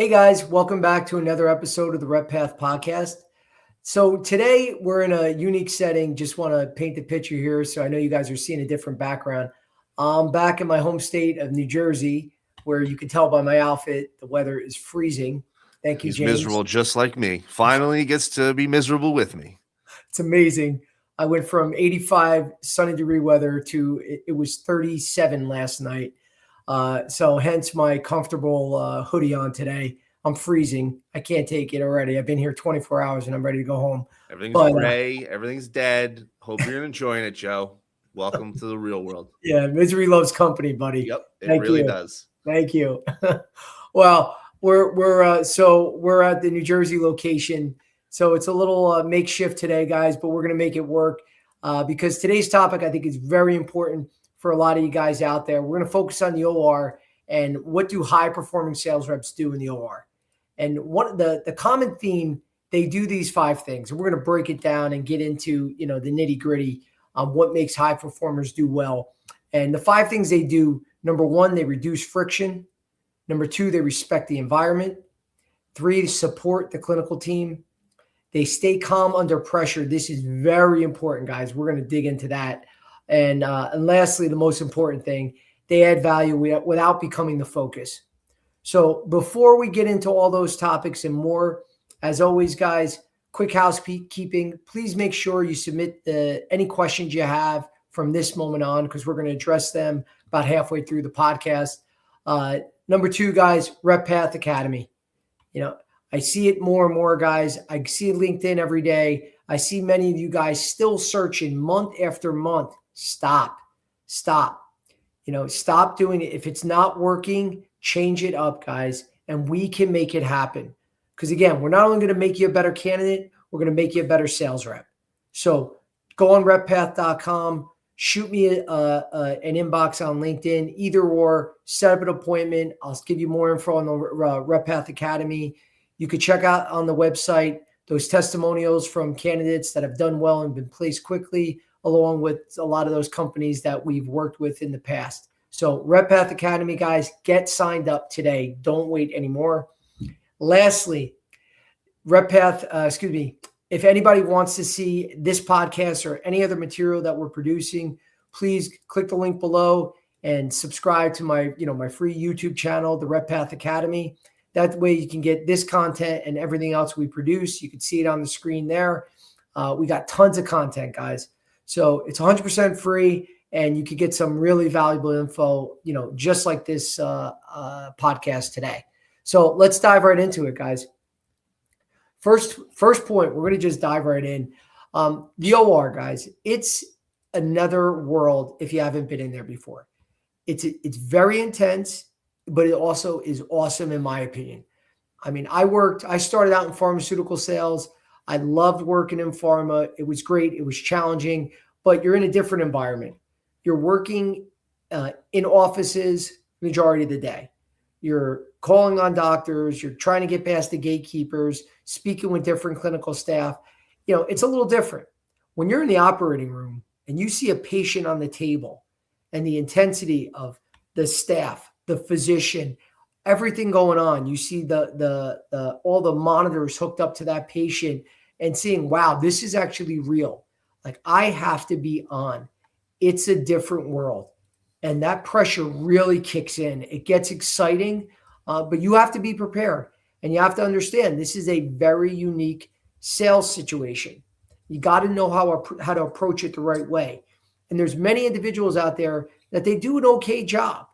Hey guys, welcome back to another episode of the RepPath Podcast. So today we're in a unique setting. Just want to paint the picture here. So I know you guys are seeing a different background. I'm back in my home state of New Jersey, where you can tell by my outfit, the weather is freezing. Thank you, He's James. miserable just like me. Finally, he gets to be miserable with me. It's amazing. I went from 85 sunny degree weather to it was 37 last night. So hence my comfortable hoodie on today. I'm freezing. I can't take it already. I've been here 24 hours and I'm ready to go home. Everything's gray. Everything's dead. Hope you're enjoying it, Joe. Welcome to the real world. Yeah, misery loves company, buddy. Yep, it really does. Thank you. Well, we're at the New Jersey location, so it's a little makeshift today, guys. But we're gonna make it work because today's topic I think is very important for a lot of you guys out there. We're gonna focus on the OR and what do high performing sales reps do in the OR. And one of the common theme, they do these 5 things, and we're gonna break it down and get into the nitty gritty on what makes high performers do well. And the 5 things they do: number 1, they reduce friction. Number 2, they respect the environment. 3, they support the clinical team. They stay calm under pressure. This is very important, guys. We're going to dig into that. And lastly, the most important thing, they add value without becoming the focus. So before we get into all those topics and more, as always, guys, quick housekeeping. Please make sure you submit any questions you have from this moment on, because we're going to address them about halfway through the podcast. Number 2, guys, RepPath Academy. I see it more and more, guys. I see LinkedIn every day. I see many of you guys still searching month after month. Stop. Stop doing it. If it's not working, change it up, guys, and we can make it happen. Because again, we're not only going to make you a better candidate, we're going to make you a better sales rep. So go on RepPath.com, shoot me an inbox on LinkedIn, either or, set up an appointment. I'll give you more info on the RepPath Academy. You could check out on the website those testimonials from candidates that have done well and been placed quickly, along with a lot of those companies that we've worked with in the past. So RepPath Academy, guys, get signed up today. Don't wait anymore. Lastly, if anybody wants to see this podcast or any other material that we're producing, please click the link below and subscribe to my free YouTube channel, the RepPath Academy. That way you can get this content and everything else we produce. You can see it on the screen there. We got tons of content, guys. So it's 100% free, and you could get some really valuable info, just like this podcast today. So let's dive right into it, guys. First point, we're going to just dive right in. The OR, guys, it's another world if you haven't been in there before. It's very intense, but it also is awesome in my opinion. I mean, I started out in pharmaceutical sales. I loved working in pharma. It was great. It was challenging, but you're in a different environment. You're working in offices majority of the day. You're calling on doctors. You're trying to get past the gatekeepers, speaking with different clinical staff. It's a little different. When you're in the operating room and you see a patient on the table and the intensity of the staff, the physician, everything going on, you see all the monitors hooked up to that patient and seeing, wow, this is actually real. Like, I have to be on. It's a different world. And that pressure really kicks in. It gets exciting, but you have to be prepared. And you have to understand this is a very unique sales situation. You got to know how to approach it the right way. And there's many individuals out there that they do an okay job.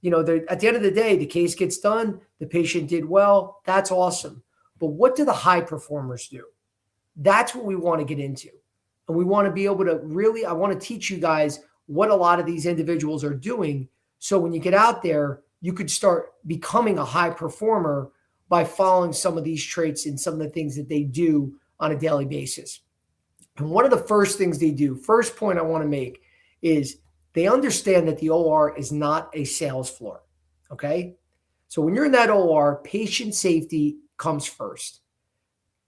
At the end of the day, the case gets done. The patient did well. That's awesome. But what do the high performers do? That's what we want to get into. And we want to be able to I want to teach you guys what a lot of these individuals are doing. So when you get out there, you could start becoming a high performer by following some of these traits and some of the things that they do on a daily basis. And one of the first things they do, first point I want to make, is they understand that the OR is not a sales floor. Okay. So when you're in that OR, patient safety comes first.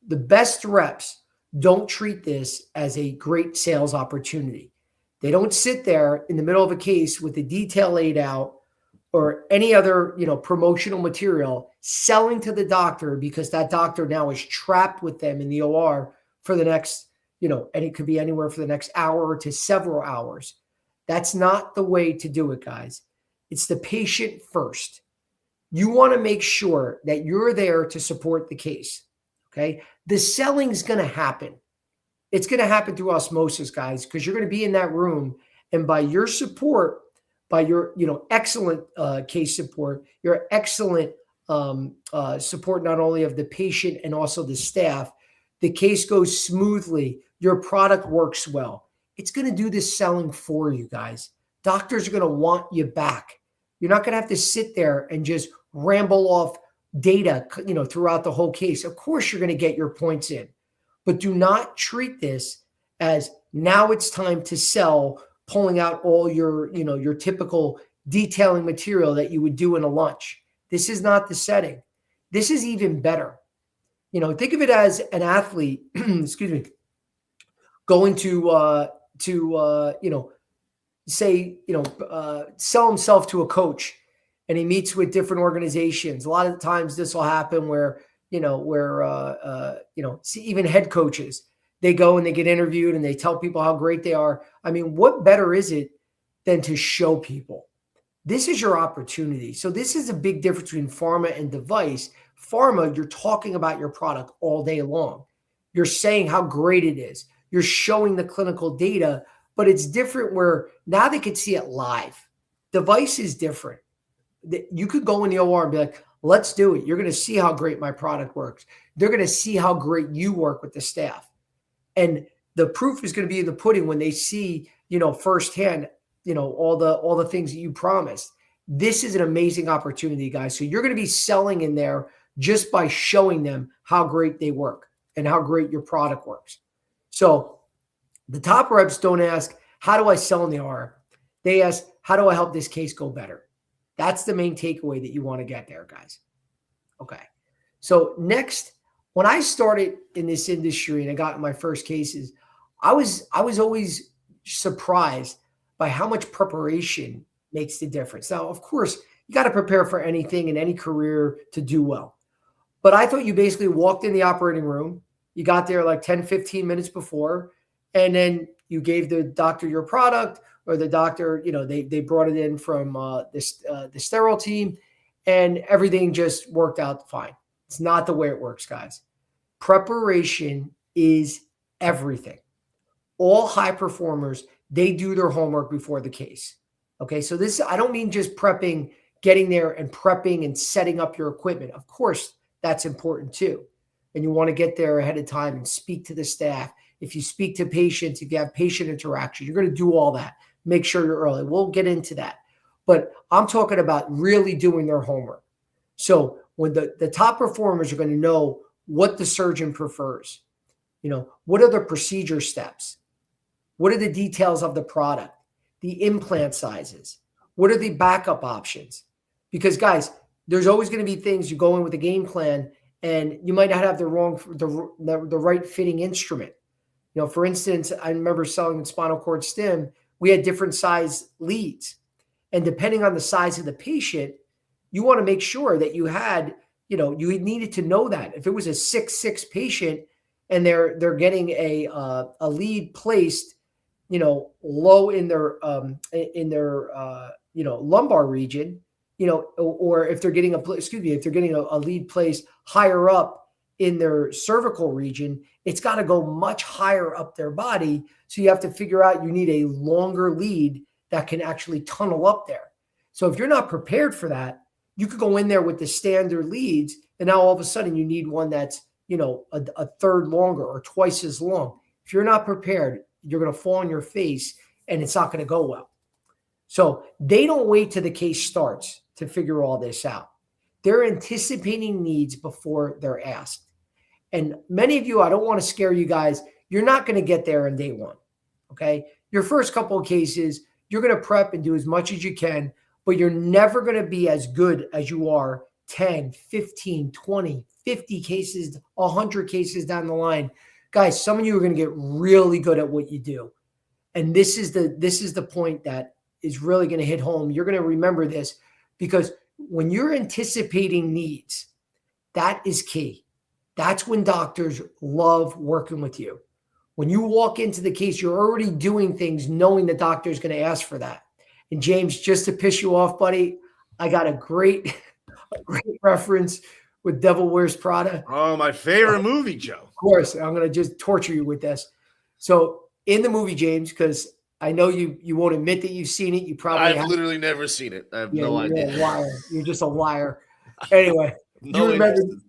The best reps don't treat this as a great sales opportunity. They don't sit there in the middle of a case with the detail laid out, or any other, promotional material selling to the doctor, because that doctor now is trapped with them in the OR for the next, and it could be anywhere for the next hour to several hours. That's not the way to do it, guys. It's the patient first. You want to make sure that you're there to support the case. Okay. The selling's going to happen. It's going to happen through osmosis, guys, because you're going to be in that room, and by your support, by your, excellent case support, your excellent support, not only of the patient and also the staff, the case goes smoothly. Your product works well. It's going to do this selling for you, guys. Doctors are going to want you back. You're not going to have to sit there and just ramble off data, throughout the whole case. Of course, you're going to get your points in, but do not treat this as now it's time to sell, pulling out all your, your typical detailing material that you would do in a lunch. This is not the setting. This is even better. Think of it as an athlete, excuse me, going to say, sell himself to a coach, and he meets with different organizations. A lot of times this will happen where, see, even head coaches, they go and they get interviewed and they tell people how great they are. I mean, what better is it than to show people? This is your opportunity. So this is a big difference between pharma and device. Pharma, you're talking about your product all day long. You're saying how great it is. You're showing the clinical data, but it's different where now they could see it live. Device is different. You could go in the OR and be like, let's do it. You're going to see how great my product works. They're going to see how great you work with the staff. And the proof is going to be in the pudding when they see, firsthand, all the things that you promised. This is an amazing opportunity, guys. So you're going to be selling in there just by showing them how great they work and how great your product works. So the top reps don't ask, how do I sell in the OR? They ask, how do I help this case go better? That's the main takeaway that you want to get there, guys. Okay. So next, when I started in this industry and I got my first cases, I was always surprised by how much preparation makes the difference. Now, of course, you got to prepare for anything in any career to do well. But I thought you basically walked in the operating room, you got there like 10, 15 minutes before, and then you gave the doctor your product, or the doctor, they brought it in from the sterile team, and everything just worked out fine. It's not the way it works, guys. Preparation is everything. All high performers, they do their homework before the case. Okay, so this, I don't mean just prepping, getting there and prepping and setting up your equipment. Of course, that's important too. And you want to get there ahead of time and speak to the staff. If you speak to patients, if you have patient interaction, you're going to do all that. Make sure you're early. We'll get into that. But I'm talking about really doing their homework. So when the top performers are going to know what the surgeon prefers, what are the procedure steps? What are the details of the product? The implant sizes? What are the backup options? Because guys, there's always going to be things you go in with a game plan and you might not have the right fitting instrument. For instance, I remember selling spinal cord stim. We had different size leads. And depending on the size of the patient, you want to make sure that you had, you needed to know that. If it was a 6'6" patient and they're getting a lead placed, low in their lumbar region, or if they're getting a lead placed higher up in their cervical region, it's got to go much higher up their body. So you have to figure out you need a longer lead that can actually tunnel up there. So if you're not prepared for that, you could go in there with the standard leads, and now all of a sudden you need one that's, a third longer or twice as long. If you're not prepared, you're going to fall on your face and it's not going to go well. So they don't wait till the case starts to figure all this out. They're anticipating needs before they're asked. And many of you, I don't want to scare you guys, you're not going to get there on day one. Okay. Your first couple of cases, you're going to prep and do as much as you can, but you're never going to be as good as you are 10, 15, 20, 50 cases, 100 cases down the line. Guys, some of you are going to get really good at what you do. And this is the point that is really going to hit home. You're going to remember this. because when you're anticipating needs, that is key. That's when doctors love working with you. When you walk into the case, you're already doing things knowing the doctor is going to ask for that. And James, just to piss you off, buddy, I got a great reference with Devil Wears Prada. Oh, my favorite movie, Joe. Of course, I'm going to just torture you with this. So in the movie, James, because I know you won't admit that you've seen it. You probably I've literally never seen it. I have no you're idea. a liar. You're just a liar. Anyway, No you remember interest.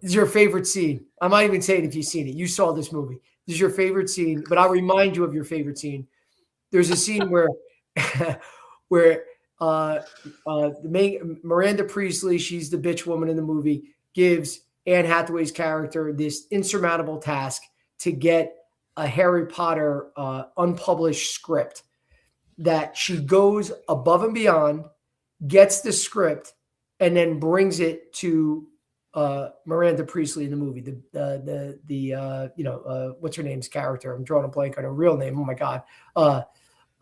this is your favorite scene. I'm not even saying if you've seen it. You saw this movie. This is your favorite scene, but I'll remind you of your favorite scene. There's a scene where where the main Miranda Priestley, she's the bitch woman in the movie, gives Anne Hathaway's character this insurmountable task to get a Harry Potter unpublished script that she goes above and beyond, gets the script, and then brings it to Miranda Priestley in the movie. What's her name's character? I'm drawing a blank on her real name. Oh my God.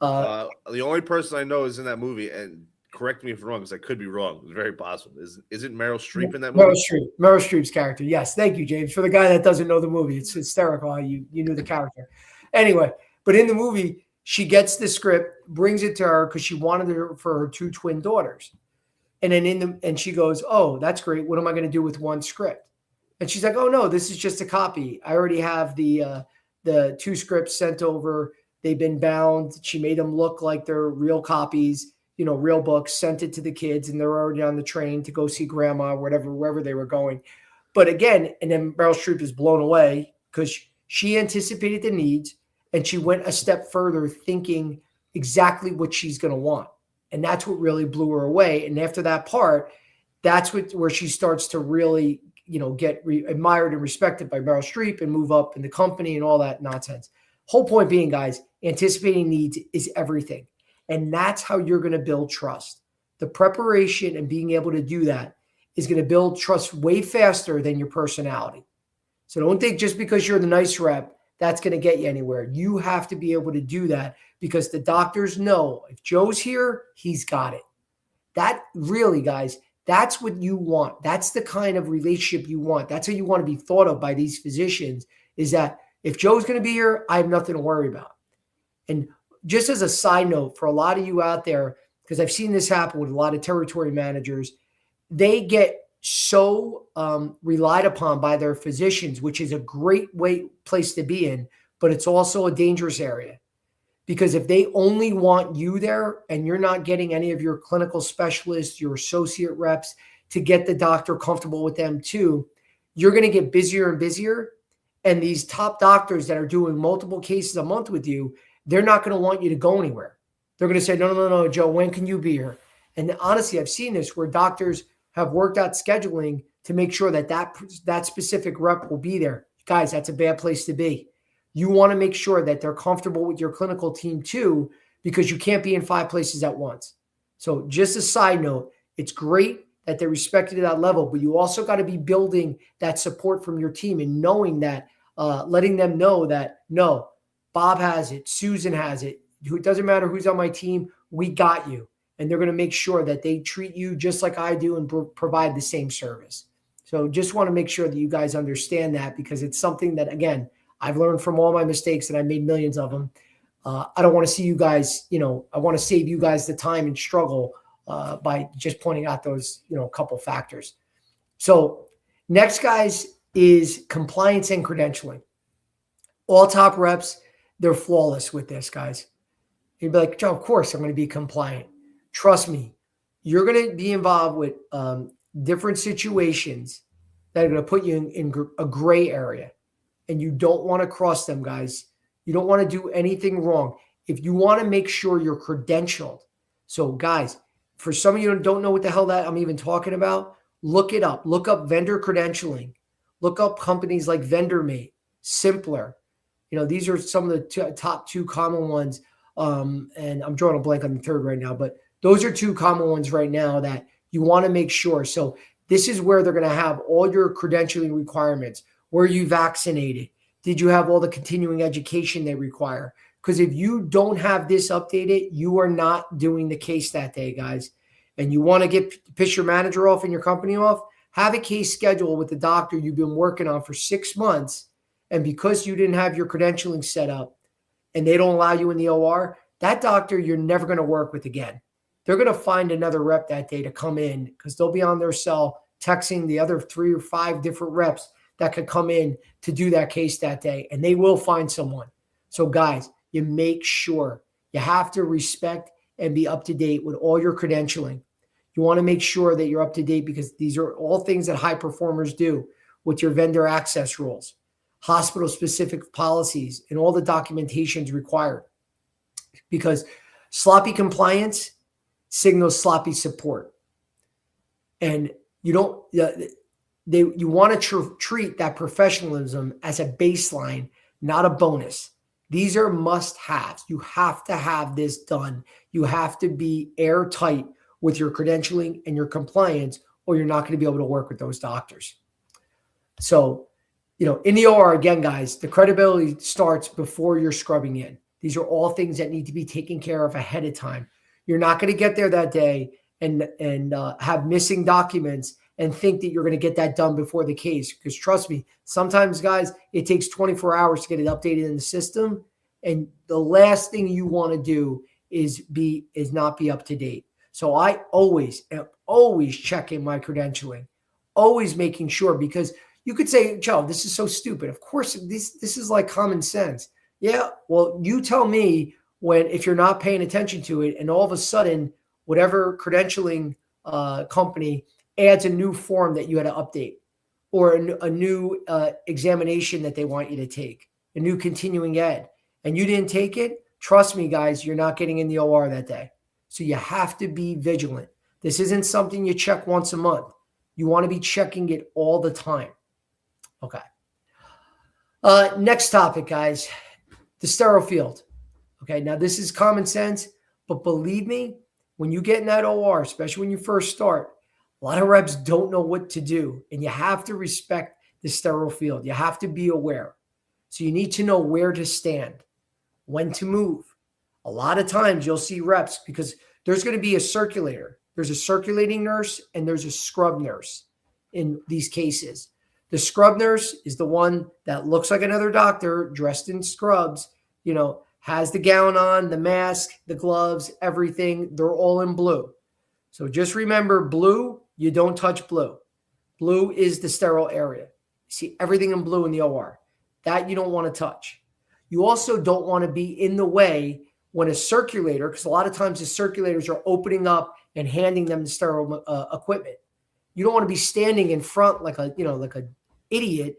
The only person I know is in that movie, and correct me if I'm wrong, because I could be wrong. It's very possible. Isn't Meryl Streep in that movie? Meryl Streep's character. Yes. Thank you, James. For the guy that doesn't know the movie, it's hysterical how you knew the character. Anyway, but in the movie, she gets the script, brings it to her because she wanted it for her two twin daughters. And then and she goes, "Oh, that's great. What am I going to do with one script?" And she's like, "Oh no, this is just a copy. I already have the two scripts sent over. They've been bound. She made them look like they're real copies, real books, sent it to the kids, and they're already on the train to go see grandma, wherever they were going." But again, and then Meryl Streep is blown away because she anticipated the needs and she went a step further thinking exactly what she's going to want. And that's what really blew her away. And after that part, that's where she starts to really, get admired and respected by Meryl Streep and move up in the company and all that nonsense. Whole point being, guys, anticipating needs is everything. And that's how you're going to build trust. The preparation and being able to do that is going to build trust way faster than your personality. So don't think just because you're the nice rep, that's going to get you anywhere. You have to be able to do that because the doctors know if Joe's here, he's got it. That really, guys, that's what you want. That's the kind of relationship you want. That's how you want to be thought of by these physicians, is that if Joe's going to be here, I have nothing to worry about. And just as a side note, for a lot of you out there, because I've seen this happen with a lot of territory managers, they get so relied upon by their physicians, which is a great place to be in, but it's also a dangerous area. Because if they only want you there and you're not getting any of your clinical specialists, your associate reps to get the doctor comfortable with them too, you're going to get busier and busier. And these top doctors that are doing multiple cases a month with you, they're not going to want you to go anywhere. They're going to say, no, Joe, when can you be here? And honestly, I've seen this where doctors have worked out scheduling to make sure that specific rep will be there. Guys, that's a bad place to be. You want to make sure that they're comfortable with your clinical team too, because you can't be in 5 places at once. So just a side note, it's great that they're respected at that level, but you also got to be building that support from your team and knowing that, letting them know that, no, Bob has it, Susan has it. It doesn't matter who's on my team, we got you. And they're going to make sure that they treat you just like I do and provide the same service. So just want to make sure that you guys understand that, because it's something that, again, I've learned from all my mistakes and I made millions of them. I don't want to see you guys, I want to save you guys the time and struggle by just pointing out those, couple factors. So next, guys, is compliance and credentialing. All top reps, they're flawless with this, guys. You'd be like, Joe, of course I'm going to be compliant. Trust me, you're going to be involved with different situations that are going to put you in a gray area. And you don't want to cross them, guys. You don't want to do anything wrong. If you want to make sure you're credentialed. So, guys, for some of you who don't know what the hell that I'm even talking about, look it up. Look up vendor credentialing. Look up companies like VendorMate, Simpler. These are some of the top 2 common ones. And I'm drawing a blank on the third right now, but those are 2 common ones right now that you want to make sure. So this is where they're going to have all your credentialing requirements. Were you vaccinated? Did you have all the continuing education they require? Because if you don't have this updated, you are not doing the case that day, guys. and you want to piss your manager off and your company off, have a case scheduled with the doctor you've been working on for 6 months. And because you didn't have your credentialing set up and they don't allow you in the OR, that doctor you're never going to work with again. They're going to find another rep that day to come in because they'll be on their cell texting the other 3 or 5 different reps that could come in to do that case that day, and they will find someone. So guys, you make sure you have to respect and be up to date with all your credentialing. You want to make sure that you're up to date because these are all things that high performers do with your vendor access rules, hospital specific policies, and all the documentations required. Because sloppy compliance signals sloppy support. And you want to treat that professionalism as a baseline, not a bonus. These are must-haves. You have to have this done. You have to be airtight with your credentialing and your compliance, or you're not going to be able to work with those doctors. So, in the OR, again, guys, the credibility starts before you're scrubbing in. These are all things that need to be taken care of ahead of time. You're not going to get there that day and have missing documents and think that you're going to get that done before the case. Because trust me, sometimes, guys, it takes 24 hours to get it updated in the system. And the last thing you want to do is not be up to date. So I am always checking my credentialing, always making sure, because you could say, Joe, this is so stupid. Of course, this is like common sense. Yeah, well, you tell me if you're not paying attention to it, and all of a sudden, whatever credentialing company adds a new form that you had to update, or a new examination that they want you to take, a new continuing ed, and you didn't take it, trust me, guys, you're not getting in the OR that day. So you have to be vigilant. This isn't something you check once a month. You want to be checking it all the time. Okay. Next topic, guys, the sterile field. Okay, now this is common sense, but believe me, when you get in that OR, especially when you first start, a lot of reps don't know what to do, and you have to respect the sterile field. You have to be aware. So you need to know where to stand, when to move. A lot of times you'll see reps, because there's going to be a circulator. There's a circulating nurse and there's a scrub nurse in these cases. The scrub nurse is the one that looks like another doctor dressed in scrubs, has the gown on, the mask, the gloves, everything. They're all in blue. So just remember, blue, you don't touch blue. Blue is the sterile area. You see everything in blue in the OR. That you don't want to touch. You also don't want to be in the way when a circulator, because a lot of times the circulators are opening up and handing them the sterile equipment. You don't want to be standing in front like an idiot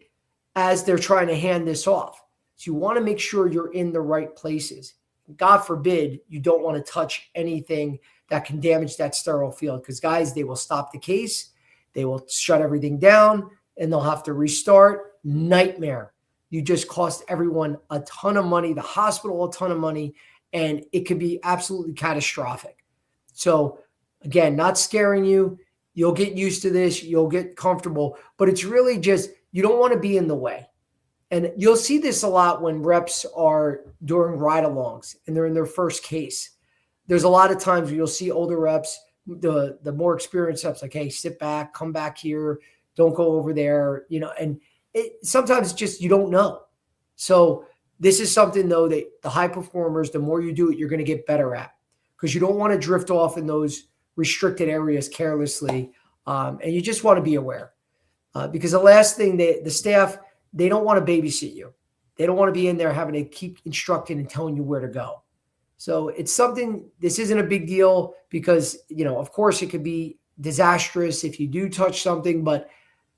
as they're trying to hand this off. So you want to make sure you're in the right places. God forbid you don't want to touch anything that can damage that sterile field, because guys, they will stop the case, they will shut everything down, and they'll have to restart. Nightmare. You just cost everyone a ton of money, the hospital a ton of money, and it could be absolutely catastrophic. So again, not scaring you. You'll get used to this. You'll get comfortable, but it's really just, you don't want to be in the way. And you'll see this a lot when reps are during ride-alongs and they're in their first case. There's a lot of times where you'll see older reps, the more experienced reps, like, hey, sit back, come back here, don't go over there, and sometimes it's just, you don't know. So this is something, though, that the high performers, the more you do it, you're going to get better at, because you don't want to drift off in those restricted areas carelessly. And you just want to be aware, because the last thing, the staff, they don't want to babysit you. They don't want to be in there having to keep instructing and telling you where to go. So it's something, this isn't a big deal, because, of course it could be disastrous if you do touch something, but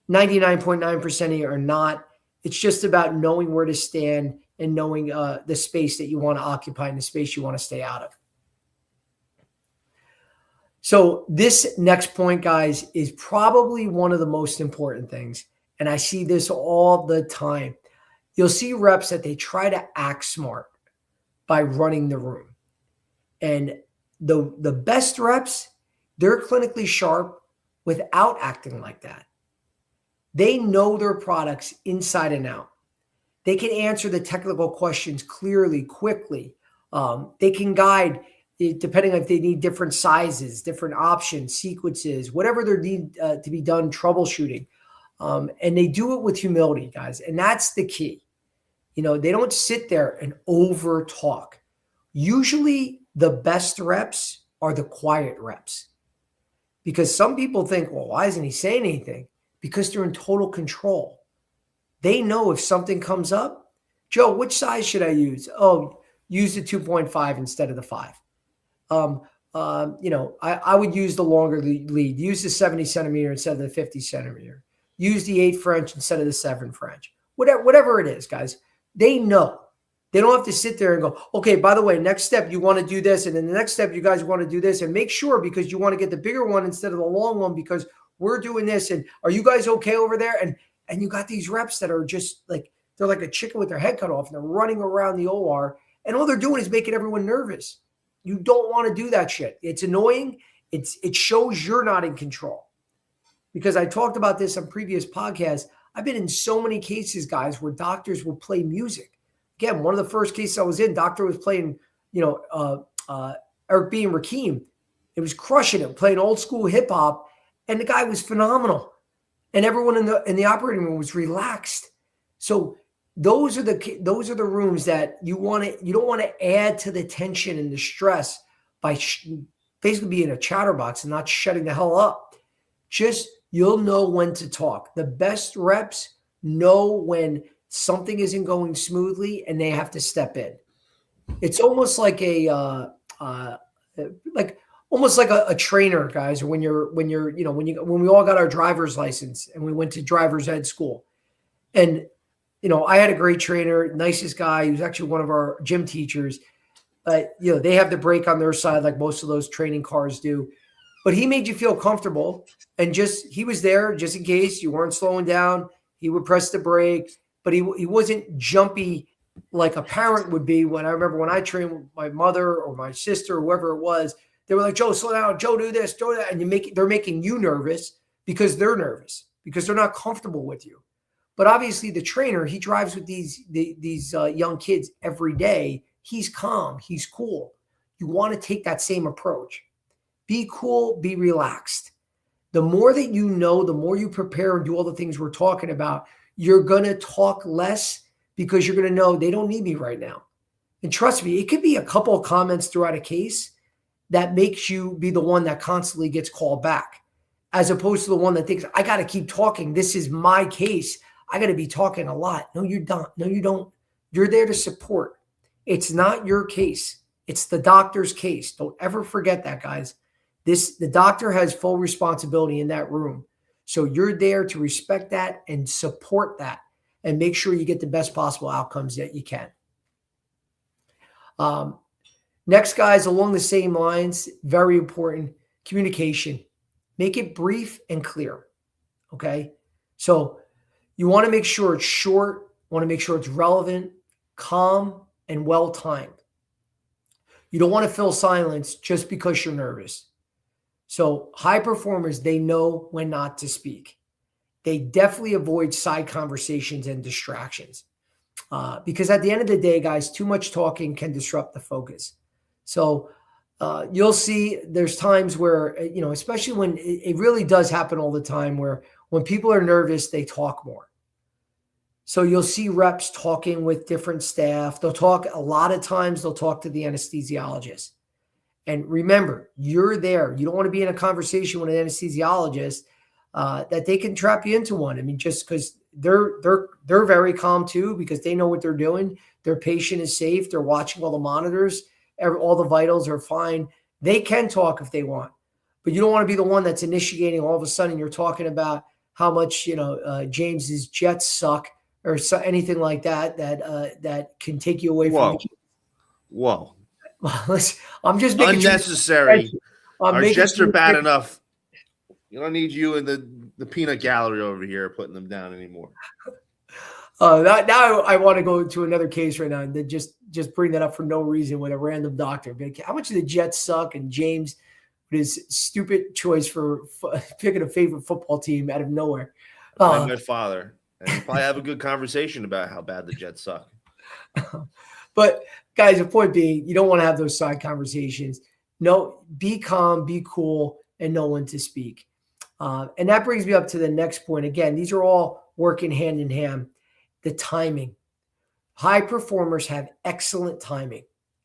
99.9% of you are not. It's just about knowing where to stand and knowing the space that you want to occupy and the space you want to stay out of. So this next point, guys, is probably one of the most important things. And I see this all the time. You'll see reps that they try to act smart by running the room. And the best reps, they're clinically sharp without acting like that. They know their products inside and out. They can answer the technical questions clearly, quickly. They can guide depending on if they need different sizes, different options, sequences, whatever they need to be done, troubleshooting. And they do it with humility, guys. And that's the key. They don't sit there and over talk. Usually the best reps are the quiet reps, because some people think, well, why isn't he saying anything? Because they're in total control. They know if something comes up, Joe, which size should I use? Oh, use the 2.5 instead of the 5. I would use the longer lead. Use the 70 centimeter instead of the 50 centimeter. Use the 8 French instead of the 7 French. Whatever it is, guys. They know. They don't have to sit there and go, okay, by the way, next step, you want to do this. And then the next step, you guys want to do this. And make sure, because you want to get the bigger one instead of the long one, because we're doing this. And are you guys okay over there? And you got these reps that are just like, they're like a chicken with their head cut off. And they're running around the OR. And all they're doing is making everyone nervous. You don't want to do that shit. It's annoying. It shows you're not in control. Because I talked about this on previous podcasts. I've been in so many cases, guys, where doctors will play music. Again, one of the first cases I was in, doctor was playing, Eric B. and Rakim. It was crushing it, playing old school hip hop, and the guy was phenomenal. And everyone in the operating room was relaxed. So those are the rooms that you don't want to add to the tension and the stress by basically being a chatterbox and not shutting the hell up. You'll know when to talk. The best reps know when something isn't going smoothly and they have to step in. It's almost like a trainer, guys. Or when we all got our driver's license and we went to driver's ed school, and I had a great trainer, nicest guy. He was actually one of our gym teachers. But they have the brake on their side like most of those training cars do. But he made you feel comfortable, and he was there just in case you weren't slowing down. He would press the brake, but he wasn't jumpy like a parent would be. When I trained with my mother or my sister or whoever it was, they were like, Joe, slow down. Joe, do this, do that. And they're making you nervous because they're nervous, because they're not comfortable with you. But obviously the trainer, he drives with these young kids every day. He's calm. He's cool. You want to take that same approach. Be cool, be relaxed. The more that you know, the more you prepare and do all the things we're talking about, you're going to talk less, because you're going to know they don't need me right now. And trust me, it could be a couple of comments throughout a case that makes you be the one that constantly gets called back, as opposed to the one that thinks, I got to keep talking. This is my case. I got to be talking a lot. No, you don't. No, you don't. You're there to support. It's not your case. It's the doctor's case. Don't ever forget that, guys. The doctor has full responsibility in that room. So you're there to respect that and support that and make sure you get the best possible outcomes that you can. Next, guys, along the same lines, very important, communication. Make it brief and clear, okay? So you want to make sure it's short, want to make sure it's relevant, calm, and well-timed. You don't want to fill silence just because you're nervous. So high performers, they know when not to speak. They definitely avoid side conversations and distractions, because at the end of the day, guys, too much talking can disrupt the focus. So you'll see there's times where, especially when it really does happen all the time, where when people are nervous, they talk more. So you'll see reps talking with different staff. A lot of times they'll talk to the anesthesiologist. And remember, you're there. You don't want to be in a conversation with an anesthesiologist that they can trap you into one. I mean, just because they're very calm too, because they know what they're doing. Their patient is safe. They're watching all the monitors. All the vitals are fine. They can talk if they want, but you don't want to be the one that's initiating. All of a sudden, you're talking about how much James's Jets suck, or anything like that that can take you away from. Whoa. I'm just making unnecessary. Our Jets are bad enough. You don't need you in the peanut gallery over here putting them down anymore. Now I want to go to another case right now and just bring that up for no reason with a random doctor. How much do the Jets suck? And James, with his stupid choice for picking a favorite football team out of nowhere. My father. And we'll probably have a good conversation about how bad the Jets suck. But guys, the point being, you don't want to have those side conversations. No, be calm, be cool, and know when to speak. And that brings me up to the next point. Again, these are all working hand in hand. The timing. High performers have excellent timing,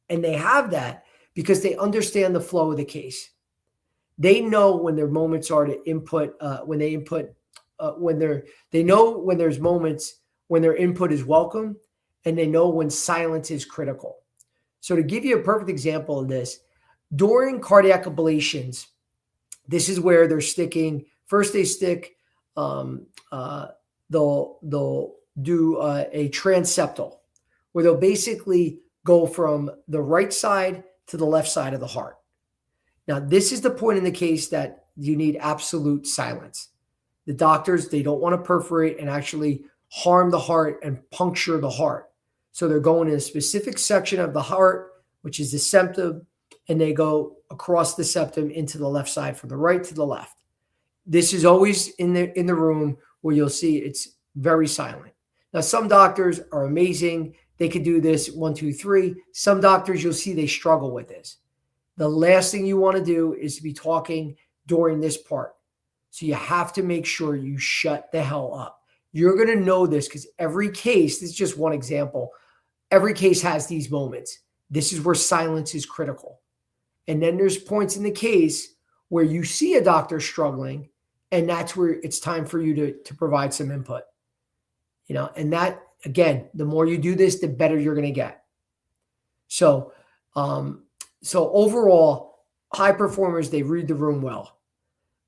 and they have that because they understand the flow of the case. They know when their moments are to input, they know when there's moments when their input is welcome, and they know when silence is critical. So to give you a perfect example of this, during cardiac ablations, this is where they're sticking. First, they stick. They'll do a transeptal, where they'll basically go from the right side to the left side of the heart. Now, this is the point in the case that you need absolute silence. The doctors, they don't want to perforate and actually harm the heart and puncture the heart. So they're going in a specific section of the heart, which is the septum, and they go across the septum into the left side from the right to the left. This is always in the room where you'll see it's very silent. Now, some doctors are amazing. They could do this 1, 2, 3. Some doctors, you'll see they struggle with this. The last thing you want to do is to be talking during this part. So you have to make sure you shut the hell up. You're going to know this because every case, this is just one example, every case has these moments. This is where silence is critical. And then there's points in the case where you see a doctor struggling, and that's where it's time for you to provide some input. And that, again, the more you do this, the better you're going to get. So overall, high performers, they read the room well.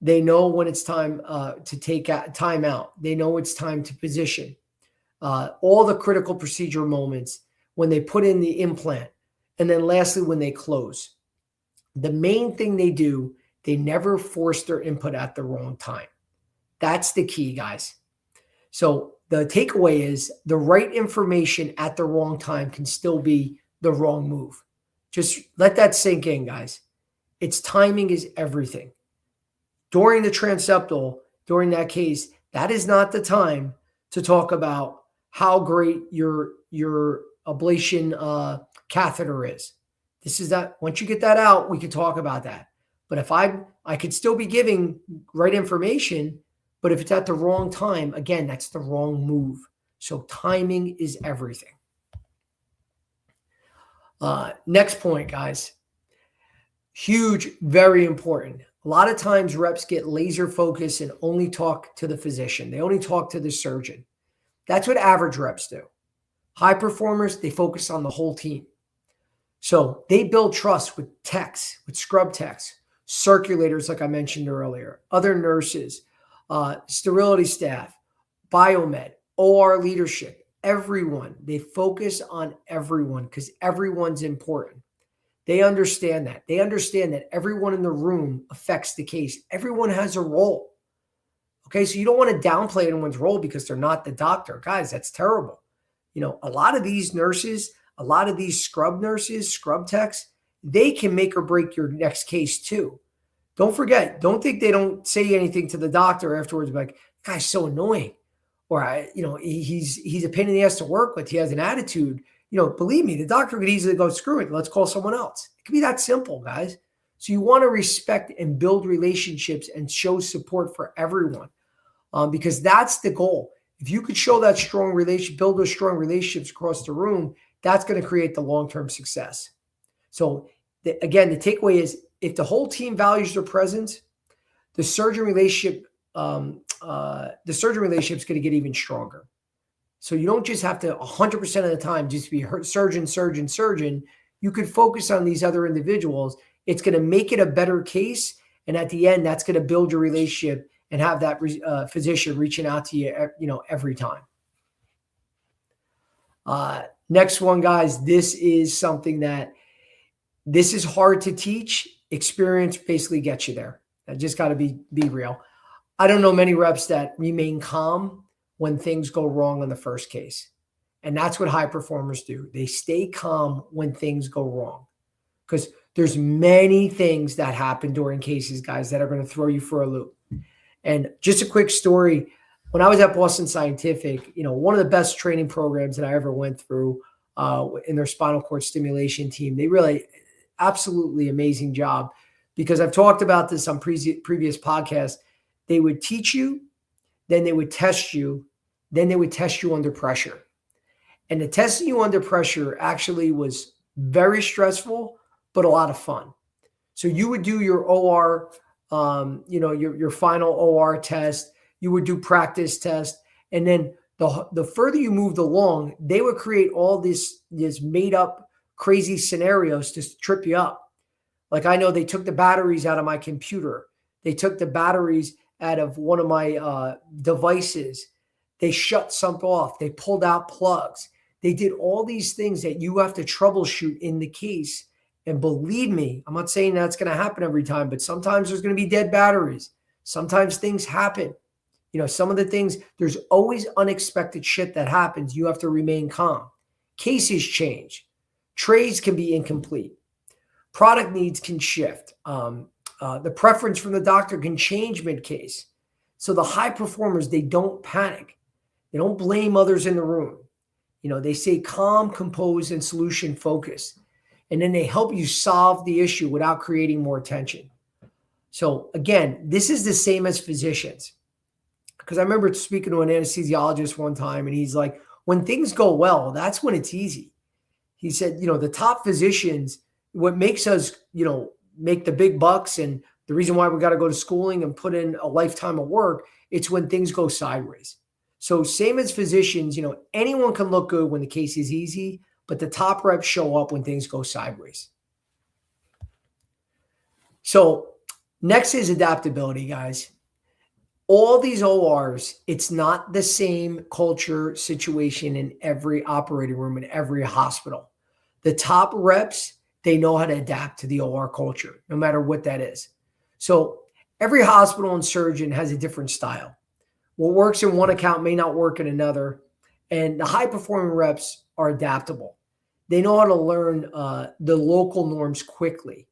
They know when it's time to take time out. They know it's time to position. All the critical procedural moments, when they put in the implant, and then lastly, when they close. The main thing they do, they never force their input at the wrong time. That's the key, guys. So the takeaway is the right information at the wrong time can still be the wrong move. Just let that sink in, guys. Its timing is everything. During the transeptal, during that case, that is not the time to talk about how great your ablation catheter is. This is that. Once you get that out, we can talk about that. But if I could still be giving right information, but if it's at the wrong time, again, that's the wrong move. So timing is everything. Next point, guys. Huge, very important. A lot of times reps get laser focused and only talk to the physician. They only talk to the surgeon. That's what average reps do. High performers, they focus on the whole team. So they build trust with techs, with scrub techs, circulators, like I mentioned earlier, other nurses, sterility staff, biomed, OR leadership, everyone. They focus on everyone because everyone's important. They understand that. They understand that everyone in the room affects the case. Everyone has a role. Okay, so you don't want to downplay anyone's role because they're not the doctor. Guys, that's terrible. A lot of these nurses, a lot of these scrub nurses, scrub techs, they can make or break your next case too. Don't forget, don't think they don't say anything to the doctor afterwards, like, guy's so annoying. Or, he's a pain in the ass to work with. He has an attitude. Believe me, the doctor could easily go, screw it, let's call someone else. It could be that simple, guys. So you want to respect and build relationships and show support for everyone because that's the goal. If you could show that strong relationship, build those strong relationships across the room, that's going to create the long-term success. So again, the takeaway is if the whole team values their presence, the surgeon relationship is going to get even stronger. So you don't just have to 100% of the time just be surgeon. You could focus on these other individuals. It's going to make it a better case. And at the end, that's going to build your relationship and have that physician reaching out to you, every time. Next one, guys, this is something this is hard to teach. Experience basically gets you there. I just got to be real. I don't know many reps that remain calm when things go wrong on the first case. And that's what high performers do. They stay calm when things go wrong. Because there's many things that happen during cases, guys, that are going to throw you for a loop. And just a quick story. When I was at Boston Scientific, one of the best training programs that I ever went through in their spinal cord stimulation team, absolutely amazing job, because I've talked about this on previous podcasts. They would teach you, then they would test you, then they would test you under pressure. And the testing you under pressure actually was very stressful, but a lot of fun. So you would do your OR, your final OR test. You would do practice test. And then the further you moved along, they would create all this made up crazy scenarios to trip you up. Like, I know they took the batteries out of my computer. They took the batteries out of one of my devices. They shut something off. They pulled out plugs. They did all these things that you have to troubleshoot in the case. And believe me, I'm not saying that's going to happen every time, but sometimes there's going to be dead batteries. Sometimes things happen. Some of the things, there's always unexpected shit that happens. You have to remain calm. Cases change. Trays can be incomplete. Product needs can shift. The preference from the doctor can change mid-case. So the high performers, they don't panic. They don't blame others in the room. They stay calm, composed, and solution focused. And then they help you solve the issue without creating more tension. So again, this is the same as physicians. Because I remember speaking to an anesthesiologist one time, and he's like, when things go well, that's when it's easy. He said, the top physicians, what makes us, make the big bucks, and the reason why we got to go to schooling and put in a lifetime of work, it's when things go sideways. So same as physicians, anyone can look good when the case is easy, but the top reps show up when things go sideways. So next is adaptability, guys. All these ORs, it's not the same culture situation in every operating room, in every hospital. The top reps, they know how to adapt to the OR culture, no matter what that is. So every hospital and surgeon has a different style. What works in one account may not work in another. And the high-performing reps are adaptable. They know how to learn the local norms quickly.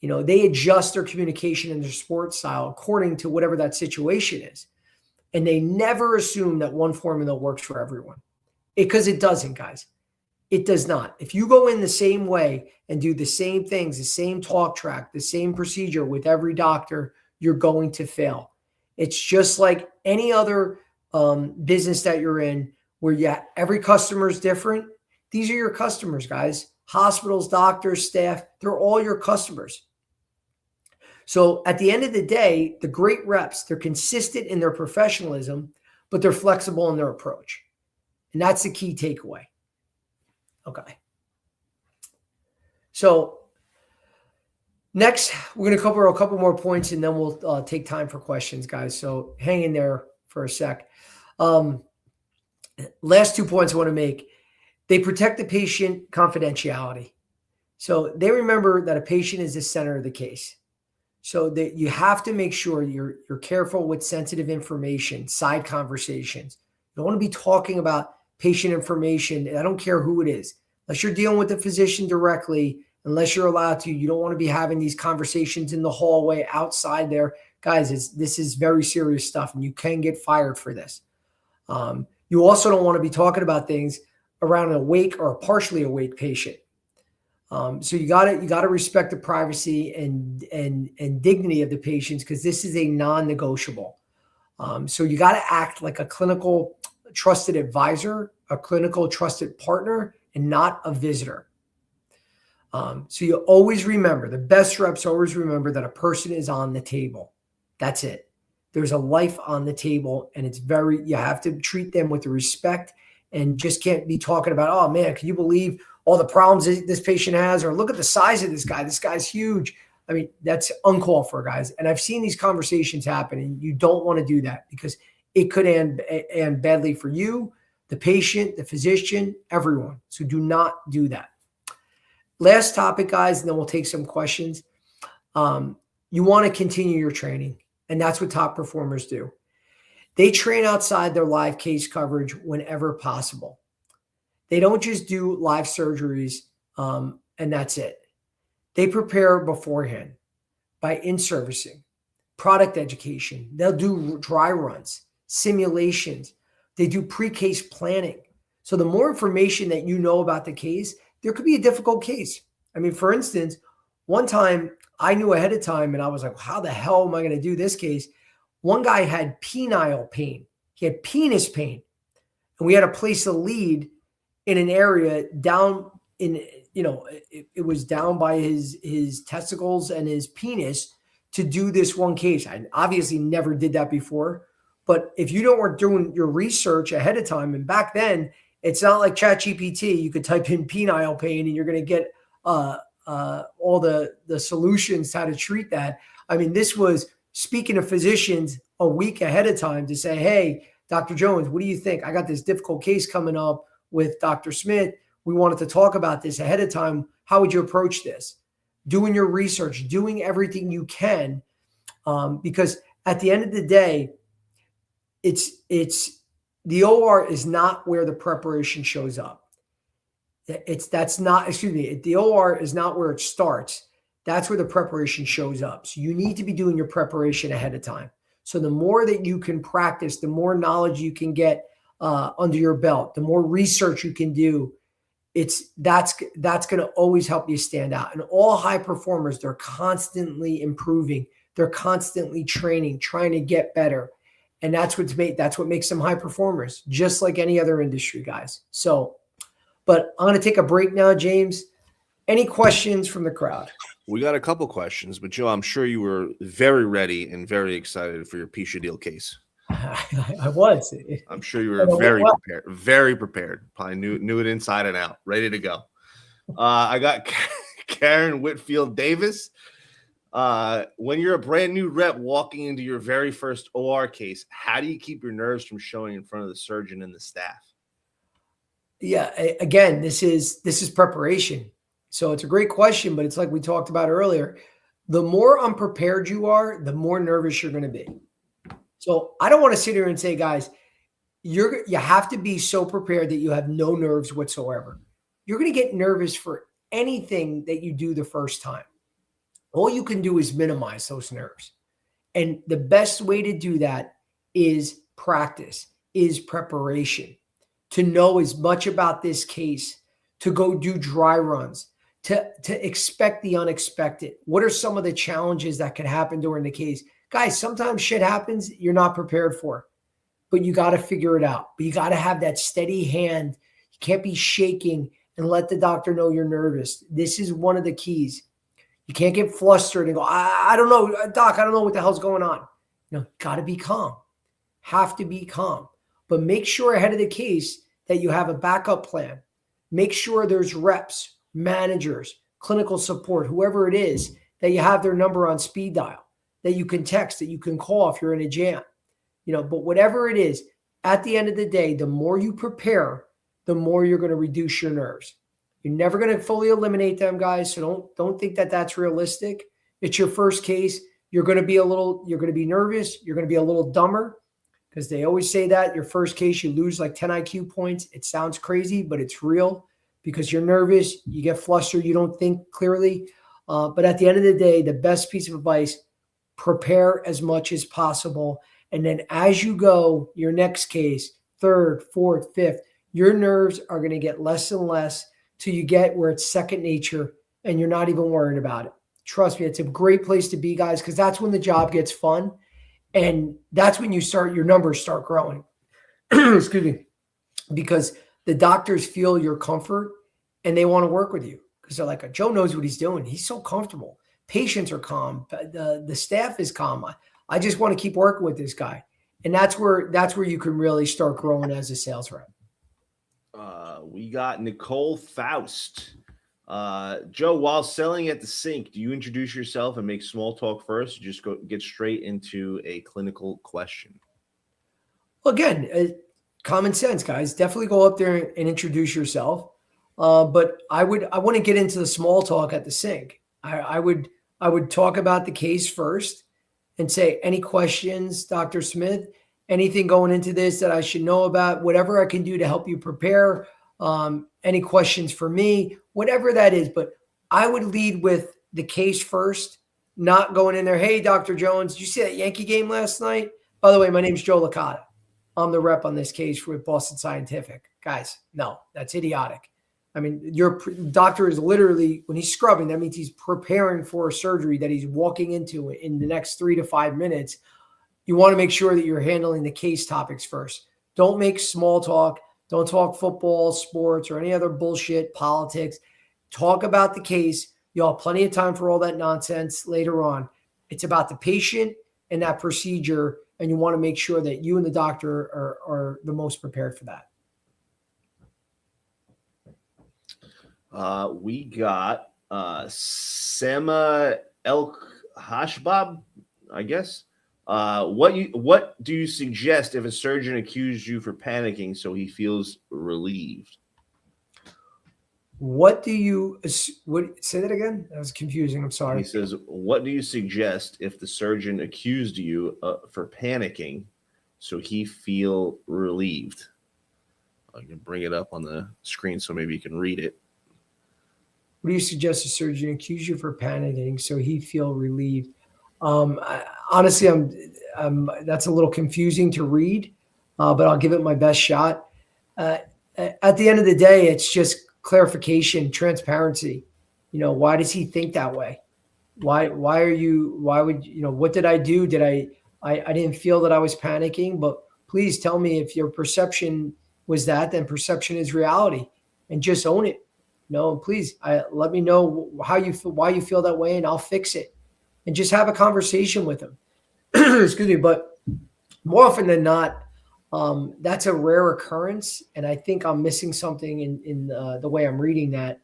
They adjust their communication and their sports style according to whatever that situation is. And they never assume that one formula works for everyone. Because it doesn't, guys. It does not. If you go in the same way and do the same things, the same talk track, the same procedure with every doctor, you're going to fail. It's just like any other business that you're in where every customer is different. These are your customers, guys. Hospitals, doctors, staff, they're all your customers. So at the end of the day, the great reps, they're consistent in their professionalism, but they're flexible in their approach. And that's the key takeaway. Okay. So next, we're going to cover a couple more points, and then we'll take time for questions, guys. So hang in there for a sec. Last 2 points I want to make. They protect the patient confidentiality. So they remember that a patient is the center of the case. So that you have to make sure you're careful with sensitive information, side conversations. You don't want to be talking about patient information. And I don't care who it is. Unless you're dealing with the physician directly, unless you're allowed to, you don't want to be having these conversations in the hallway outside there. Guys, this is very serious stuff, and you can get fired for this. You also don't want to be talking about things around an awake or a partially awake patient. So you got to respect the privacy and dignity of the patients, because this is a non-negotiable. So you got to act like a clinical trusted advisor, a clinical trusted partner, and not a visitor. So you always remember, the best reps always remember that a person is on the table. That's it. There's a life on the table, and you have to treat them with respect, and just can't be talking about, oh man, can you believe all the problems this patient has, or look at the size of this guy. This guy's huge. I mean, that's uncalled for, guys. And I've seen these conversations happen, and you don't want to do that, because it could end badly for you, the patient, the physician, everyone. So do not do that. Last topic, guys, and then we'll take some questions. You want to continue your training, and that's what top performers do. They train outside their live case coverage whenever possible. They don't just do live surgeries and that's it. They prepare beforehand by in-servicing, product education. They'll do dry runs, simulations. They do pre-case planning. So the more information that you know about the case, there could be a difficult case. I mean, for instance, One time I knew ahead of time and I was like, how the hell am I going to do this case? One guy had penile pain. He had penis pain. And we had to place a lead in an area down in, it was down by his testicles and his penis to do this one case. I obviously never did that before. But if you weren't doing your research ahead of time, and back then, it's not like ChatGPT, you could type in penile pain and you're going to get all the solutions how to treat that. I mean, this was speaking to physicians a week ahead of time to say, hey, Dr. Jones, what do you think? I got this difficult case coming up with Dr. Smith. We wanted to talk about this ahead of time. How would you approach this? Doing your research, doing everything you can, because at the end of the day, it's the OR is not where the preparation shows up. The OR is not where it starts. That's where the preparation shows up. So you need to be doing your preparation ahead of time. So the more that you can practice, the more knowledge you can get under your belt, the more research you can do. That's going to always help you stand out. And all high performers, they're constantly improving. They're constantly training, trying to get better. And that's what makes them high performers, just like any other industry, guys. So, but I'm going to take a break now, James. Any questions from the crowd? We got a couple questions, but Joe, I'm sure you were very ready and very excited for your Pisha deal case. I was. I'm sure you were very prepared. Probably knew it inside and out, ready to go. I got Karen Whitfield Davis. When you're a brand new rep walking into your very first OR case, how do you keep your nerves from showing in front of the surgeon and the staff? Yeah, again, this is preparation. So it's a great question, but it's like we talked about earlier. The more unprepared you are, the more nervous you're going to be. So I don't want to sit here and say, guys, you have to be so prepared that you have no nerves whatsoever. You're going to get nervous for anything that you do the first time. All you can do is minimize those nerves. And the best way to do that is practice, is preparation, to know as much about this case, to go do dry runs, to expect the unexpected. What are some of the challenges that can happen during the case? Guys, sometimes shit happens you're not prepared for, but you got to figure it out. But you got to have that steady hand. You can't be shaking and let the doctor know you're nervous. This is one of the keys. You can't get flustered and go, I don't know, doc, I don't know what the hell's going on. No, got to be calm. Have to be calm. But make sure ahead of the case that you have a backup plan. Make sure there's reps, managers, clinical support, whoever it is, that you have their number on speed dial, that you can text, that you can call if you're in a jam. But whatever it is, at the end of the day, the more you prepare, the more you're going to reduce your nerves. You're never going to fully eliminate them, guys. So don't think that that's realistic. It's your first case. You're going to be nervous. You're going to be a little dumber, because they always say that your first case, you lose like 10 IQ points. It sounds crazy, but it's real, because you're nervous. You get flustered. You don't think clearly. But at the end of the day, the best piece of advice, prepare as much as possible. And then as you go, your next case, third, fourth, fifth, your nerves are going to get less and less till you get where it's second nature and you're not even worried about it. Trust me, it's a great place to be, guys, because that's when the job gets fun. And that's when your numbers start growing. Excuse me. Because the doctors feel your comfort and they want to work with you, because they're like, Joe knows what he's doing. He's so comfortable. Patients are calm. The staff is calm. I just want to keep working with this guy. And that's where you can really start growing as a sales rep. We got Nicole Faust. Joe, while selling at the sink, do you introduce yourself and make small talk first, or just get straight into a clinical question? Well, again, common sense, guys. Definitely go up there and introduce yourself. But I want to get into the small talk at the sink. I would talk about the case first and say, any questions, Dr. Smith? Anything going into this that I should know about? Whatever I can do to help you prepare. Any questions for me? Whatever that is. But I would lead with the case first, not going in there, hey, Dr. Jones, did you see that Yankee game last night? By the way, my name's Joe Licata. I'm the rep on this case with Boston Scientific. Guys, no, that's idiotic. I mean, your doctor is literally, when he's scrubbing, that means he's preparing for a surgery that he's walking into in the next 3 to 5 minutes. You want to make sure that you're handling the case topics first. Don't make small talk. Don't talk football, sports, or any other bullshit, politics. Talk about the case. You'll have plenty of time for all that nonsense later on. It's about the patient and that procedure, and you want to make sure that you and the doctor are the most prepared for that. We got Sama El Hashbab, I guess. What do you suggest if a surgeon accused you for panicking so he feels relieved? What say that again? That was confusing. I'm sorry. He says, what do you suggest if the surgeon accused you for panicking so he feel relieved? I can bring it up on the screen so maybe you can read it. What do you suggest a surgeon accuse you for panicking so he feel relieved? Honestly, that's a little confusing to read, but I'll give it my best shot. At the end of the day, it's just clarification, transparency. Why does he think that way? Why would what did I do? I didn't feel that I was panicking, but please tell me if your perception was that, then perception is reality, and just own it. Please, let me know how you feel, why you feel that way, and I'll fix it. And just have a conversation with him. Excuse me. But more often than not, that's a rare occurrence. And I think I'm missing something in the way I'm reading that.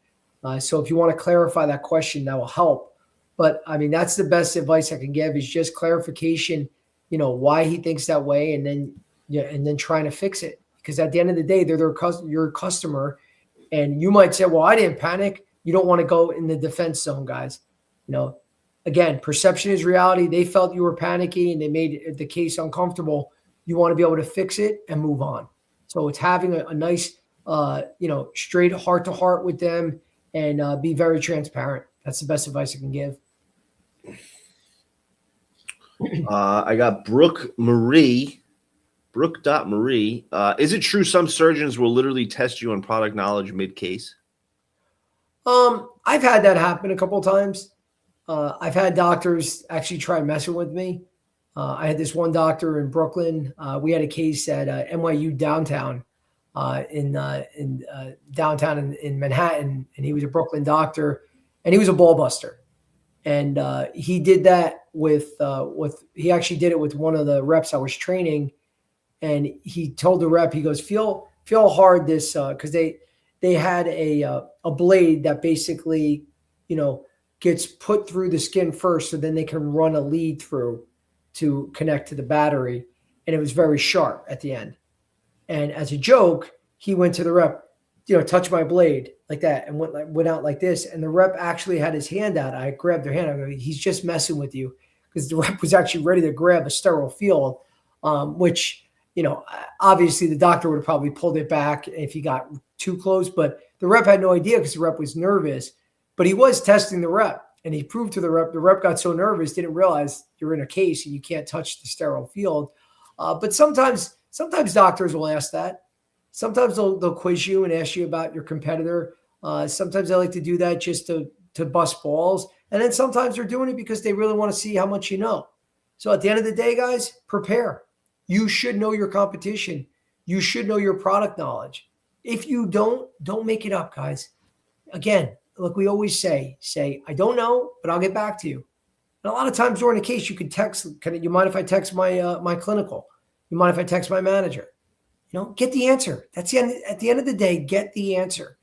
So if you want to clarify that question, that will help. But I mean, that's the best advice I can give, is just clarification, why he thinks that way, and then trying to fix it. Because at the end of the day, they're your customer. And you might say, well, I didn't panic. You don't want to go in the defense zone, guys. Again, perception is reality. They felt you were panicking and they made the case uncomfortable. You want to be able to fix it and move on. So it's having a nice, straight heart to heart with them, and be very transparent. That's the best advice I can give. I got Brooke.Marie. Is it true some surgeons will literally test you on product knowledge mid-case? I've had that happen a couple of times. I've had doctors actually try messing with me. I had this one doctor in Brooklyn. We had a case at NYU downtown, in downtown in Manhattan, and he was a Brooklyn doctor, and he was a ball buster. And he did that he actually did it with one of the reps I was training. And he told the rep, he goes, feel hard this, because they had a blade that basically, gets put through the skin first, so then they can run a lead through to connect to the battery. And it was very sharp at the end. And as a joke, he went to the rep, touch my blade like that, and went out like this. And the rep actually had his hand out. I grabbed their hand. I go, he's just messing with you, because the rep was actually ready to grab a sterile field, which, obviously the doctor would have probably pulled it back if he got too close, but the rep had no idea because the rep was nervous. But he was testing the rep, and he proved to the rep got so nervous, didn't realize you're in a case and you can't touch the sterile field. But sometimes doctors will ask that. Sometimes they'll quiz you and ask you about your competitor. Sometimes they like to do that just to bust balls. And then sometimes they're doing it because they really want to see how much you know. So at the end of the day, guys, prepare. You should know your competition. You should know your product knowledge. If you don't make it up, guys. Again, look, we always say, I don't know, but I'll get back to you. And a lot of times during a case, you could text, you mind if I text my clinical? You mind if I text my manager? Get the answer. That's the end. At the end of the day, get the answer.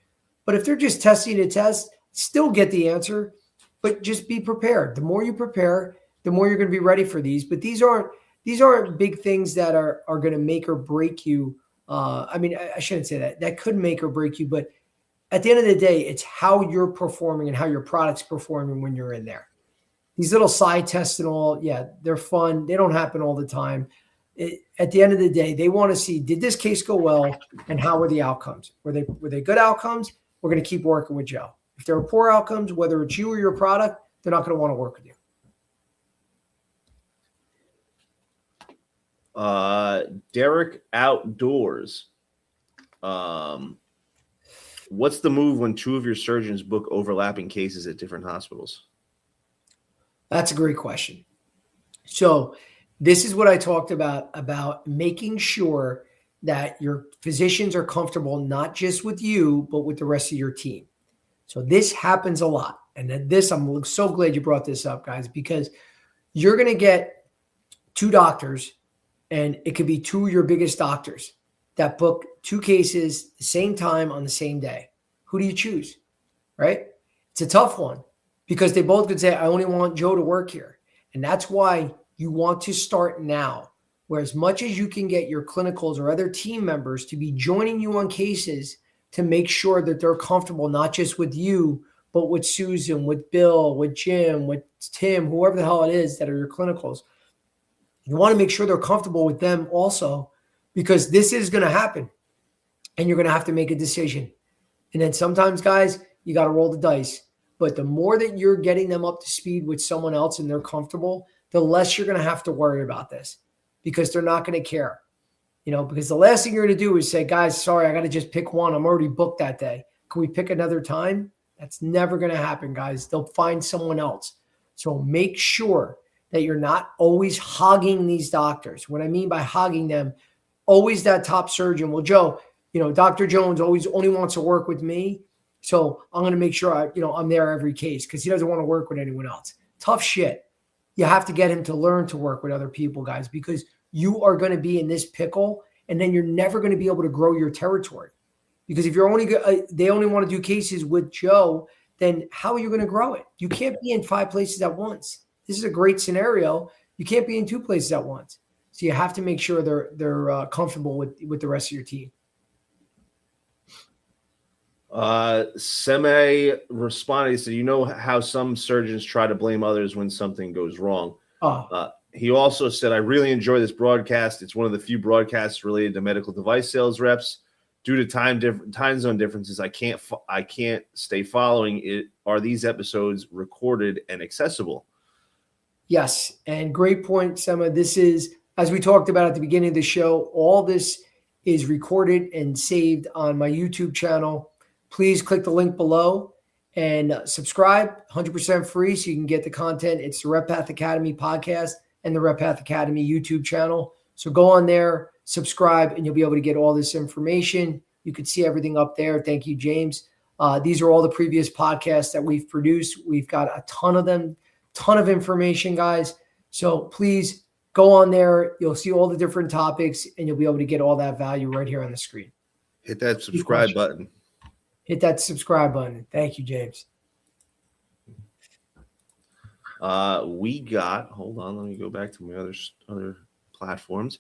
But if they're just testing to test, still get the answer, but just be prepared. The more you prepare, the more you're going to be ready for these. But these aren't big things that are going to make or break you. I shouldn't say that. That could make or break you, but at the end of the day, it's how you're performing and how your product's performing when you're in there. These little side tests and all, yeah, they're fun. They don't happen all the time. At the end of the day, they want to see, did this case go well, and how were the outcomes? Were they good outcomes? We're going to keep working with Joe. If there are poor outcomes, whether it's you or your product, they're not going to want to work with you. Derek Outdoors. What's the move when two of your surgeons book overlapping cases at different hospitals? That's a great question. So this is what I talked about making sure that your physicians are comfortable, not just with you, but with the rest of your team. So this happens a lot. And I'm so glad you brought this up, guys, because you're going to get two doctors, and it could be two of your biggest doctors that book two cases the same time on the same day. Who do you choose, right? It's a tough one because they both could say, I only want Joe to work here. And that's why you want to start now, where as much as you can get your clinicals or other team members to be joining you on cases to make sure that they're comfortable, not just with you, but with Susan, with Bill, with Jim, with Tim, whoever the hell it is that are your clinicals. You want to make sure they're comfortable with them also, because this is going to happen and you're going to have to make a decision. And then sometimes, guys, you got to roll the dice. But the more that you're getting them up to speed with someone else and they're comfortable, the less you're going to have to worry about this, because they're not going to care. Because the last thing you're going to do is say, guys, sorry, I got to just pick one. I'm already booked that day. Can we pick another time? That's never going to happen, guys. They'll find someone else. So make sure that you're not always hogging these doctors. What I mean by hogging them, always that top surgeon. Well, Joe, Dr. Jones only wants to work with me. So I'm going to make sure I'm there every case because he doesn't want to work with anyone else. Tough shit. You have to get him to learn to work with other people, guys, because you are going to be in this pickle, and then you're never going to be able to grow your territory. Because if they only want to do cases with Joe, then how are you going to grow it? You can't be in 5 places at once. This is a great scenario. You can't be in 2 places at once. So you have to make sure they're comfortable with the rest of your team. Semi responded, so how some surgeons try to blame others when something goes wrong. He also said, I really enjoy this broadcast. It's one of the few broadcasts related to medical device sales reps. Due to time zone differences, I can't stay following it. Are these episodes recorded and accessible? Yes, and great point, Sema. This is, as we talked about at the beginning of the show, all this is recorded and saved on my YouTube channel. Please click the link below and subscribe, 100% free, so you can get the content. It's the RepPath Academy podcast and the RepPath Academy YouTube channel. So go on there, subscribe, and you'll be able to get all this information. You can see everything up there. Thank you, James. These are all the previous podcasts that we've produced. We've got a ton of them, ton of information, guys. So please go on there. You'll see all the different topics, and you'll be able to get all that value right here on the screen. Hit that subscribe button. Hit that subscribe button. Thank you, James. Hold on, let me go back to my other platforms.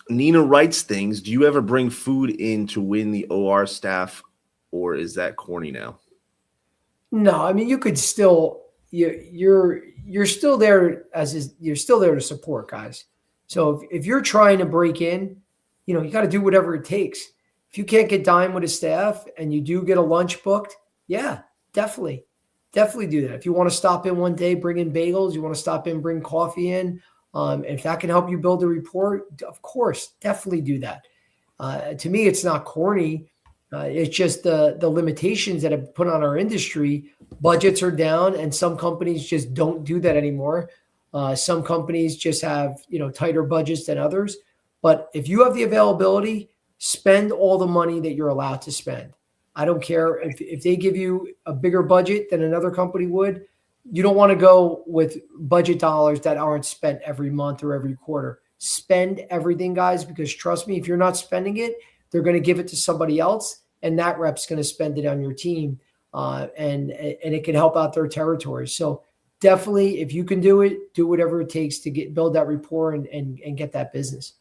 Nina writes things. Do you ever bring food in to win the OR staff, or is that corny now? No, I mean, you could still, you're still there you're still there to support, guys. So if you're trying to break in, you got to do whatever it takes. If you can't get dine with a staff and you do get a lunch booked, yeah, definitely do that. If you want to stop in one day, bring in bagels, you want to stop in, bring coffee in. If that can help you build a rapport, of course, definitely do that. To me, it's not corny. It's just the limitations that have put on our industry. Budgets are down, and some companies just don't do that anymore. Some companies just have, tighter budgets than others. But if you have the availability, spend all the money that you're allowed to spend. I don't care if they give you a bigger budget than another company would. You don't want to go with budget dollars that aren't spent every month or every quarter. Spend everything, guys, because trust me, if you're not spending it, they're going to give it to somebody else, and that rep's going to spend it on your team, and it can help out their territory. So definitely, if you can do it, do whatever it takes to build that rapport and get that business.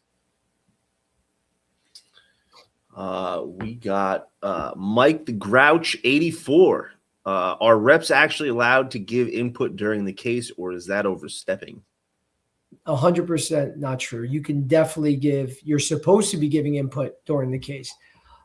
We got Mike the Grouch 84. Are reps actually allowed to give input during the case, or is that overstepping? 100% not true. You can definitely you're supposed to be giving input during the case.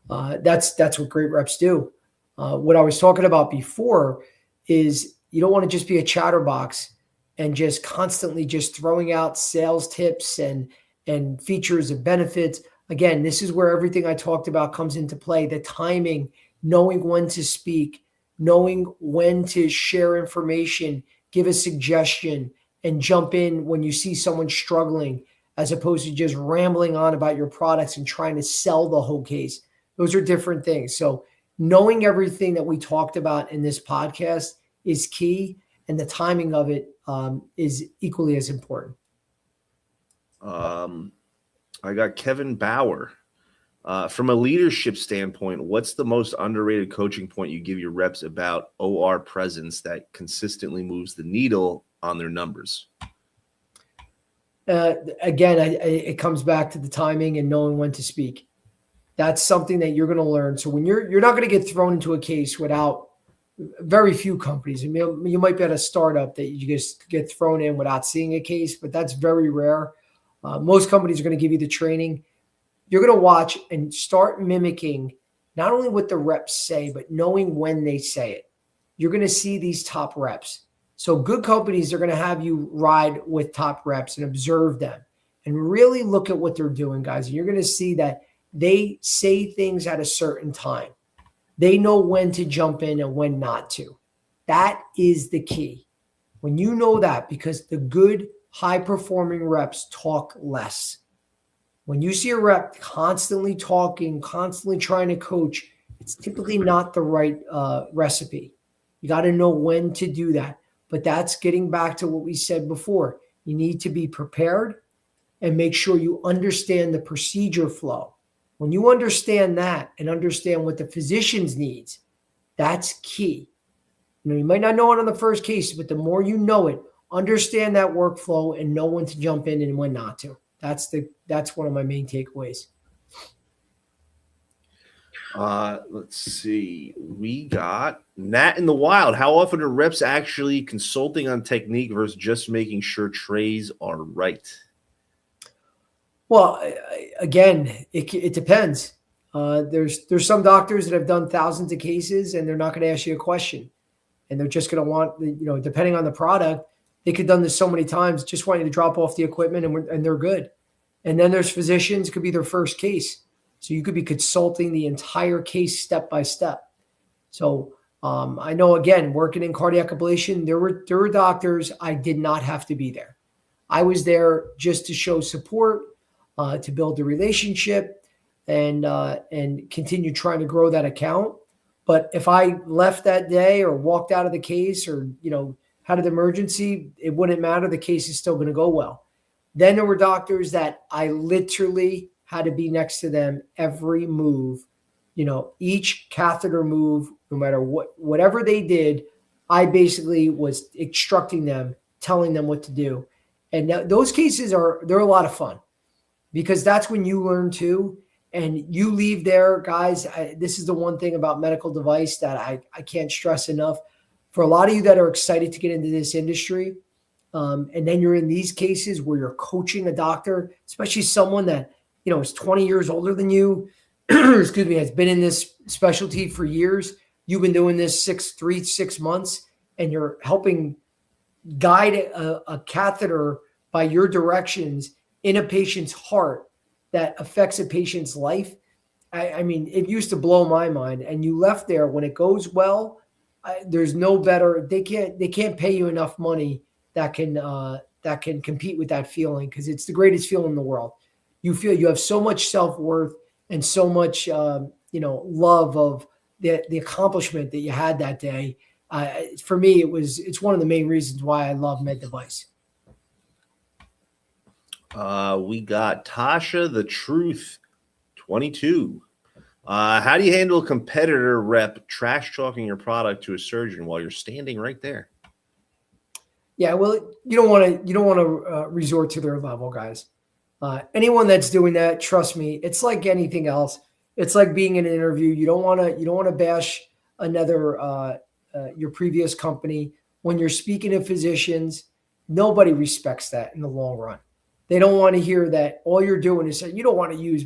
That's what great reps do. What I was talking about before is you don't want to just be a chatterbox and just constantly just throwing out sales tips and features and benefits. Again, this is where everything I talked about comes into play. The timing, knowing when to speak, knowing when to share information, give a suggestion, and jump in when you see someone struggling, as opposed to just rambling on about your products and trying to sell the whole case. Those are different things. So knowing everything that we talked about in this podcast is key, and the timing of it is equally as important. I got Kevin Bauer. From a leadership standpoint, what's the most underrated coaching point you give your reps about OR presence that consistently moves the needle on their numbers? Again, it comes back to the timing and knowing when to speak. That's something that you're going to learn. So when you're not going to get thrown into a case without very few companies. I mean, you might be at a startup that you just get thrown in without seeing a case, but that's very rare. Most companies are going to give you the training. You're going to watch and start mimicking not only what the reps say, but knowing when they say it. You're going to see these top reps. So good companies are going to have you ride with top reps and observe them and really look at what they're doing, guys. And you're going to see that they say things at a certain time. They know when to jump in and when not to. That is the key. When you know that, because the good, high-performing reps talk less. When you see a rep constantly talking, constantly trying to coach, it's typically not the right recipe. You got to know when to do that. But that's getting back to what we said before. You need to be prepared and make sure you understand the procedure flow. When you understand that and understand what the physician's needs, that's key. You might not know it on the first case, but the more you know it, understand that workflow and know when to jump in and when not to. That's one of my main takeaways. Let's see. We got Nat in the Wild. How often are reps actually consulting on technique versus just making sure trays are right? Well, again, it depends. There's some doctors that have done thousands of cases and they're not going to ask you a question. And they're just going to want, depending on the product, they could have done this so many times, just want you to drop off the equipment and they're good. And then there's physicians, could be their first case. So you could be consulting the entire case step by step. So I know, again, working in cardiac ablation, there were doctors I did not have to be there. I was there just to show support, to build the relationship and continue trying to grow that account. But if I left that day or walked out of the case or, had an emergency, it wouldn't matter. The case is still going to go well. Then there were doctors that I literally had to be next to them every move, each catheter move, no matter whatever they did, I basically was instructing them, telling them what to do. And those cases they're a lot of fun because that's when you learn too. And you leave there, guys. This is the one thing about medical device that I can't stress enough. For a lot of you that are excited to get into this industry, and then you're in these cases where you're coaching a doctor, especially someone that, is 20 years older than you, excuse me, has been in this specialty for years. You've been doing this 6 months, and you're helping guide a catheter by your directions in a patient's heart that affects a patient's life. I mean, it used to blow my mind. And you left there when it goes well. There's no better. They can't pay you enough money that can compete with that feeling, because it's the greatest feeling in the world. You feel you have so much self-worth and so much love of the accomplishment that you had that day. For me, it's one of the main reasons why I love med device. We got Tasha the Truth 22. How do you handle a competitor rep trash talking your product to a surgeon while you're standing right there? Yeah, well, you don't want to resort to their level, guys. Anyone that's doing that, trust me, it's like anything else. It's like being in an interview. You don't want to bash another your previous company. When you're speaking to physicians, nobody respects that in the long run. They don't want to hear that all you're doing is saying, you don't want to use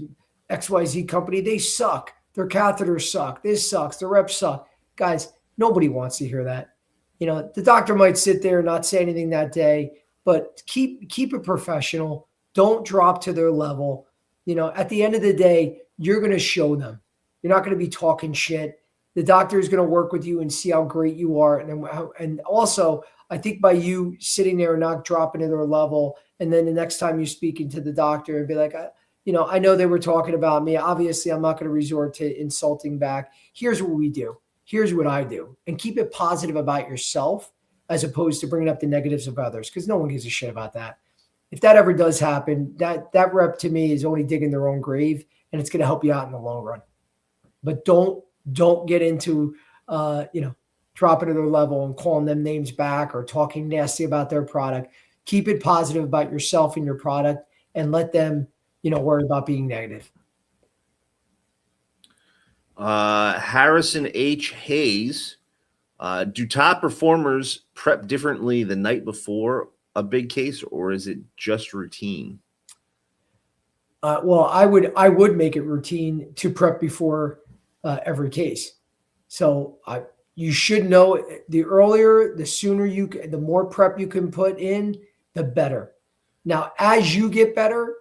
XYZ company. They suck. Their catheters suck. This sucks. The reps suck. Guys, nobody wants to hear that. The doctor might sit there and not say anything that day, but keep it professional. Don't drop to their level. at the end of the day, you're going to show them. You're not going to be talking shit. The doctor is going to work with you and see how great you are. And also, I think by you sitting there and not dropping to their level, and then the next time you're speaking to the doctor and be like, I know they were talking about me. Obviously, I'm not going to resort to insulting back. Here's what we do. Here's what I do. And keep it positive about yourself as opposed to bringing up the negatives of others, because no one gives a shit about that. If that ever does happen, that rep to me is only digging their own grave, and it's going to help you out in the long run. But don't get into, dropping to their level and calling them names back or talking nasty about their product. Keep it positive about yourself and your product, and let them, worry about being negative. Harrison H. Hayes, do top performers prep differently the night before a big case, or is it just routine? Well, I would make it routine to prep before every case. So you should know the earlier, the sooner the more prep you can put in, the better. Now, as you get better,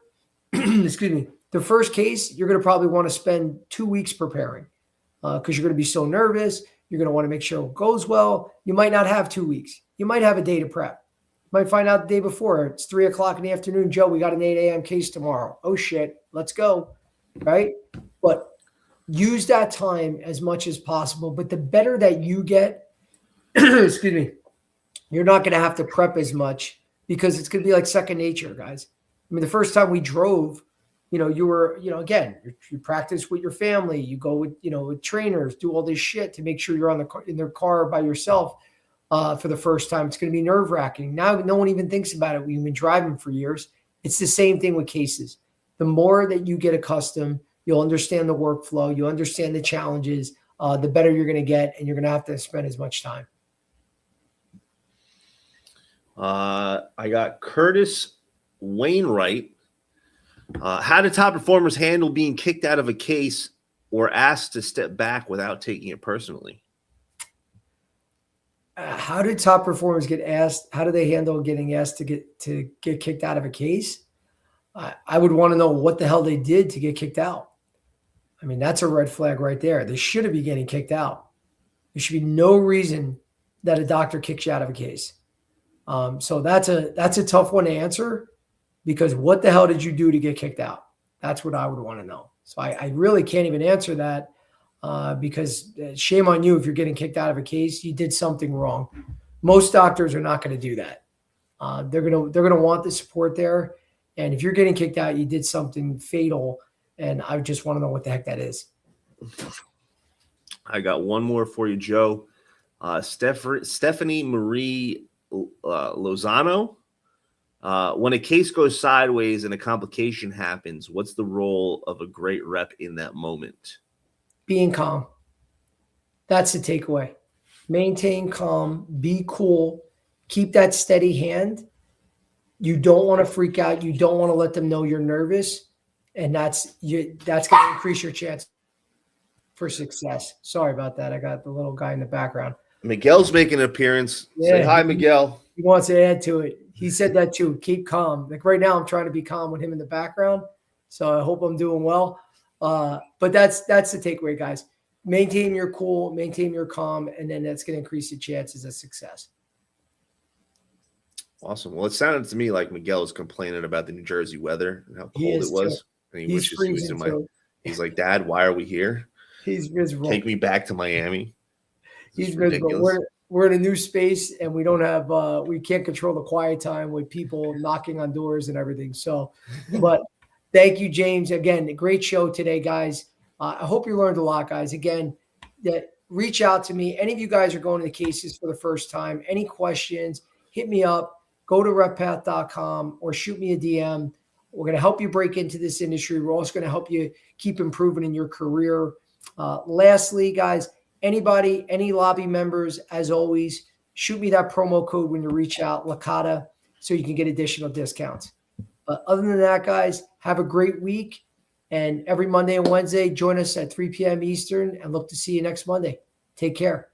excuse me, the first case, you're going to probably want to spend 2 weeks preparing because you're going to be so nervous. You're going to want to make sure it goes well. You might not have 2 weeks. You might have a day to prep. You might find out the day before. It's 3:00 in the afternoon. Joe, we got an 8 a.m. case tomorrow. Oh, shit. Let's go. Right? But use that time as much as possible. But the better that you get, excuse me, you're not going to have to prep as much because it's going to be like second nature, guys. I mean, the first time we drove, you were, again, you practice with your family, you go with, with trainers, do all this shit to make sure you're in their car by yourself for the first time. It's going to be nerve wracking. Now, no one even thinks about it. We've been driving for years. It's the same thing with cases. The more that you get accustomed, you'll understand the workflow, you understand the challenges, the better you're going to get, and you're going to have to spend as much time. I got Curtis Wainwright. How do top performers handle being kicked out of a case or asked to step back without taking it personally? How do top performers get asked? How do they handle getting asked to get kicked out of a case? I would want to know what the hell they did to get kicked out. I mean, that's a red flag right there. They shouldn't be getting kicked out. There should be no reason that a doctor kicks you out of a case. So that's a tough one to answer, because what the hell did you do to get kicked out? That's what I would want to know. So I really can't even answer that because shame on you if you're getting kicked out of a case. You did something wrong. Most doctors are not going to do that. They're gonna want the support there. And if you're getting kicked out, you did something fatal. And I just want to know what the heck that is. I got one more for you, Joe. Stephanie Marie Lozano. When a case goes sideways and a complication happens, what's the role of a great rep in that moment? Being calm. That's the takeaway. Maintain calm, be cool, keep that steady hand. You don't want to freak out. You don't want to let them know you're nervous. And that's going to increase your chance for success. Sorry about that. I got the little guy in the background. Miguel's making an appearance. Yeah, say hi, Miguel. He wants to add to it. He said that too. Keep calm. Like right now, I'm trying to be calm with him in the background. So I hope I'm doing well. But that's the takeaway, guys. Maintain your cool, maintain your calm, and then that's going to increase your chances of success. Awesome. Well, it sounded to me like Miguel was complaining about the New Jersey weather and how cold it was. And he wishes he was in my. He's like, Dad, why are we here? He's miserable. Take me back to Miami. He's miserable. We're in a new space, and we don't have we can't control the quiet time with people knocking on doors and everything. So, but thank you, James. Again, a great show today, guys. I hope you learned a lot, guys. Again, reach out to me. Any of you guys are going to the cases for the first time, any questions, hit me up. Go to RepPath.com or shoot me a DM. We're going to help you break into this industry. We're also going to help you keep improving in your career. Lastly, guys, any lobby members, as always, shoot me that promo code when you reach out, Licata, so you can get additional discounts. But other than that, guys, have a great week. And every Monday and Wednesday, join us at 3 p.m. Eastern and look to see you next Monday. Take care.